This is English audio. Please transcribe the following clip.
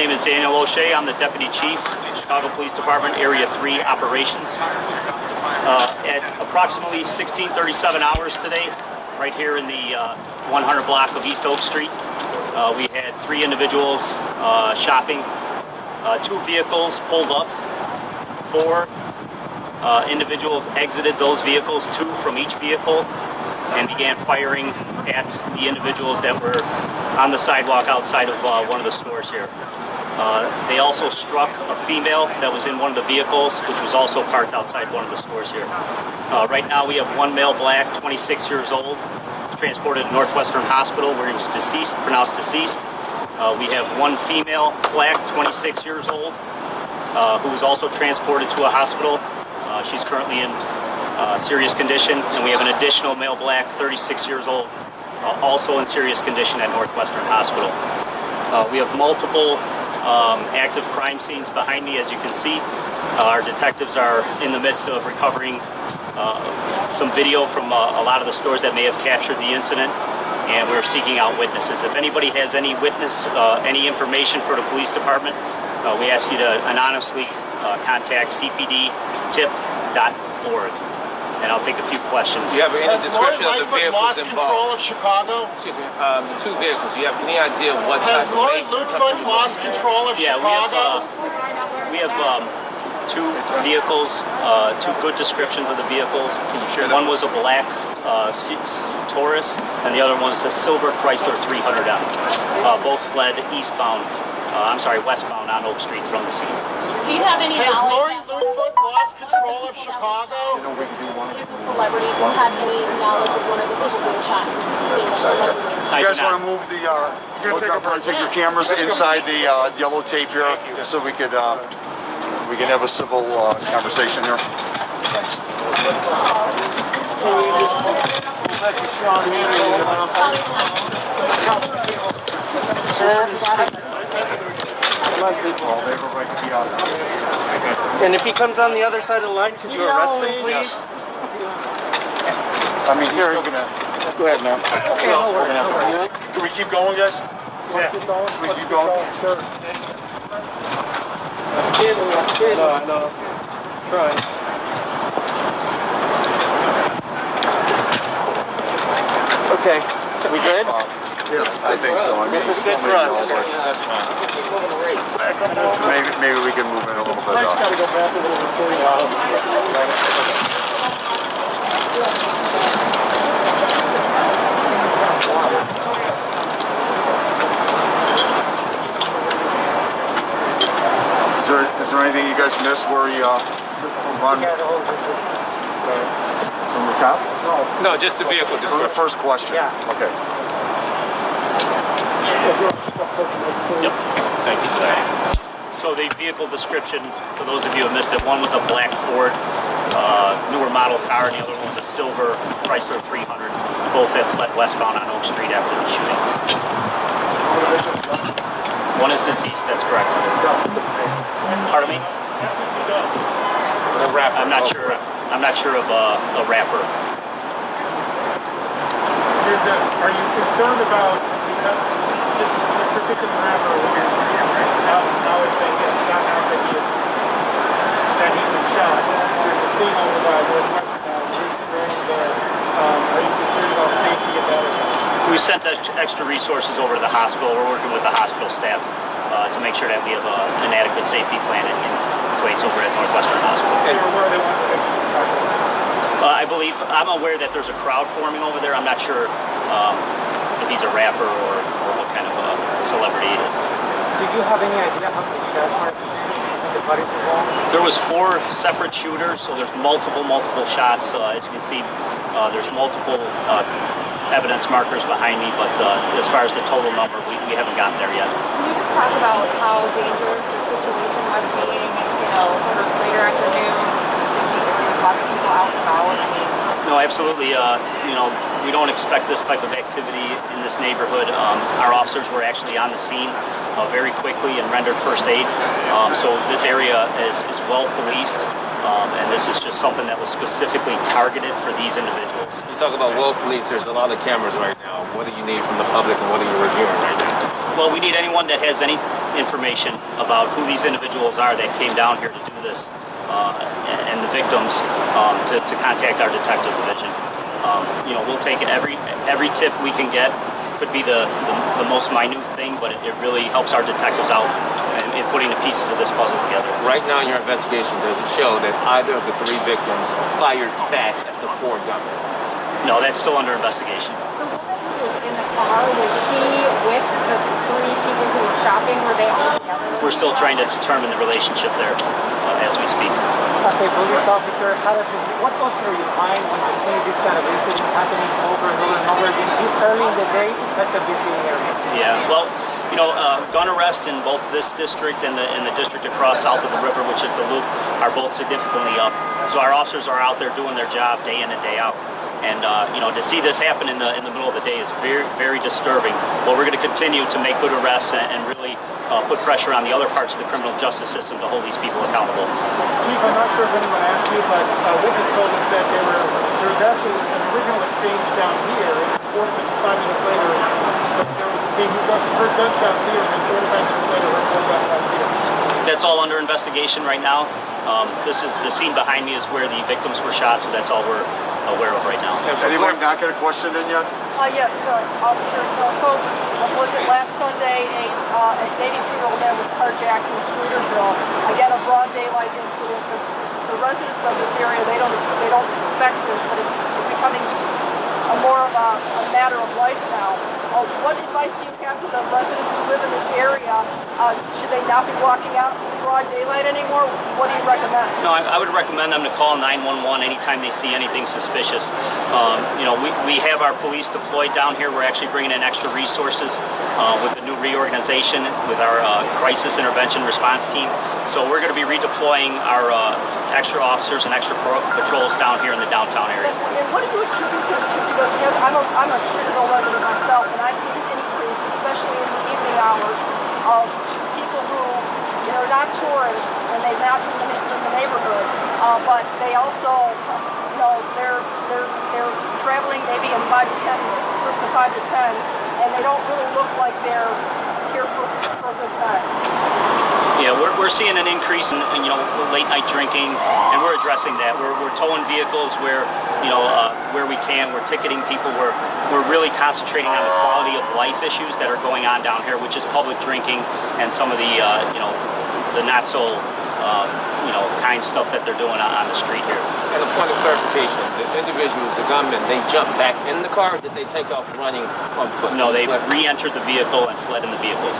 name is Daniel O'Shea. I'm the Deputy Chief, Chicago Police Department, Area 3 Operations. At approximately 16:37 hours today, right here in the 100 block of East Oak Street, we had 3 individuals shopping, 2 vehicles pulled up, 4 individuals exited those vehicles, 2 from each vehicle, and began firing at the individuals that were on the sidewalk outside of one of the stores here. They also struck a female that was in one of the vehicles, which was also parked outside one of the stores here. Right now we have 1 male black, 26 years old, transported to Northwestern Hospital where he was deceased, pronounced deceased. We have 1 female black, 26 years old, who was also transported to a hospital. She's currently in serious condition, and we have an additional male black, 36 years old, also in serious condition at Northwestern Hospital. We have multiple active crime scenes behind me, as you can see. Our detectives are in the midst of recovering some video from a lot of the stores that may have captured the incident, and we're seeking out witnesses. If anybody has any witness, any information for the police department, we ask you to anonymously contact cpdtip.org. And I'll take a few questions. Do you have any description of the vehicles lost involved? Control of Chicago? Excuse me, the 2 vehicles. Do you have any idea what type of Has Lori Lutfoot lost control of Chicago? We have 2 vehicles, 2 good descriptions of the vehicles. Can you share that? One was a black Taurus, and the other one was a silver Chrysler 300M. Both fled westbound on Oak Street from the scene. Do you have any Has Lori knowledge? Lutfoot lost control of Chicago? As a celebrity, do you have any knowledge of one of the people being shot? Being a celebrity? You guys want to move the take your cameras inside the yellow tape here, so we can have a civil conversation here. Thanks. And if he comes on the other side of the line, could you arrest him, please? Yes. I mean, he's still gonna. Go ahead, man. Can we keep going, guys? Yeah. Can we keep going? Sure. No. Try. Okay. We good? I think so. I mean, This is good for us. That's fine. Maybe we can move it a little bit. I just gotta go back to the recording out. Is there anything you guys missed where you run from the top? No, just the vehicle From the description. first question. Yeah. Okay. Yep. Thank you for that. So the vehicle description, for those of you who missed it, one was a black Ford, newer model car, and the other one was a silver Chrysler 300. Both have fled westbound on Oak Street after the shooting. One is deceased, that's correct. Pardon me? The rapper. I'm not sure of a rapper. Are you concerned about this particular rapper now as they get gotten out that he's been shot? There's a scene over by Northwestern there. Are you concerned about safety of that? We sent extra resources over to the hospital. We're working with the hospital staff to make sure that we have an adequate safety plan in place over at Northwestern Hospital. I'm aware that there's a crowd forming over there. I'm not sure if he's a rapper or what kind of a celebrity he is. Do you have any idea how many shots are the buddies involved? There was 4 separate shooters, so there's multiple shots. As you can see, there's multiple evidence markers behind me, but as far as the total number, we haven't gotten there yet. Can you just talk about how dangerous the situation was being, sort of later afternoon, busy, there was lots of people out and about? I mean, no, absolutely. We don't expect this type of activity in this neighborhood. Our officers were actually on the scene very quickly and rendered first aid. So this area is well policed, and this is just something that was specifically targeted for these individuals. You talk about well police, there's a lot of cameras right now. What do you need from the public and what are you reviewing right now? Well, we need anyone that has any information about who these individuals are that came down here to do this, and the victims, to contact our detective division. You know, we'll take every tip we can get. Could be the most minute thing, but it really helps our detectives out in putting the pieces of this puzzle together. Right now in your investigation, does it show that either of the 3 victims fired back at the 4 gunmen? No, that's still under investigation. The woman who was in the car, was she with the 3 people who were shopping? Were they all together? We're still trying to determine the relationship there as we speak. As a police officer, what goes through your mind when you see this kind of incidents happening over and over and over again? This early in the day in such a busy area. Yeah, well, you know, gun arrests in both this district and the district across south of the river, which is the Loop, are both significantly up. So our officers are out there doing their job day in and day out. And you know, to see this happen in the middle of the day is very, very disturbing. But we're going to continue to make good arrests and really put pressure on the other parts of the criminal justice system to hold these people accountable. Chief, I'm not sure if anyone asked you, but a witness told us that there was actually an original exchange down here, and 5 minutes later, there was being heard gunshots here, and then 45 minutes later, heard gunshots here. That's all under investigation right now. This is the scene behind me is where the victims were shot, so that's all we're aware of right now. Anyone not get a question in yet? Yes, officer. So, was it last Sunday an 82-year-old man was carjacked in Streeterville? Again, a broad daylight incident. The residents of this area, they don't expect this, but it's becoming more of a matter of life now. What advice do you have to the residents who live in this area? Should they not be walking out in broad daylight anymore? What do you recommend? No, I would recommend them to call 911 anytime they see anything suspicious. You know, we have our police deployed down here. We're actually bringing in extra resources with the new reorganization with our crisis intervention response team. So we're going to be redeploying our extra officers and extra patrols down here in the downtown area. And what do you attribute this to? Because I'm a Streeterville resident myself, and I've seen an increase, especially in the evening hours, of people who, you know, are not tourists and they're not from the neighborhood, but they also, you know, they're traveling maybe in 5 to 10 groups of 5 to 10, and they don't really look like they're here for a good time. Yeah, we're seeing an increase in, you know, late night drinking, and we're addressing that. We're towing vehicles where, you know, where we can. We're ticketing people. We're really concentrating on the quality of life issues that are going on down here, which is public drinking and some of the, you know, the not so, you know, kind stuff that they're doing on the street here. And a point of clarification, the individuals, the gunmen, they jumped back in the car, or did they take off running on foot? No, they re-entered the vehicle and fled in the vehicles.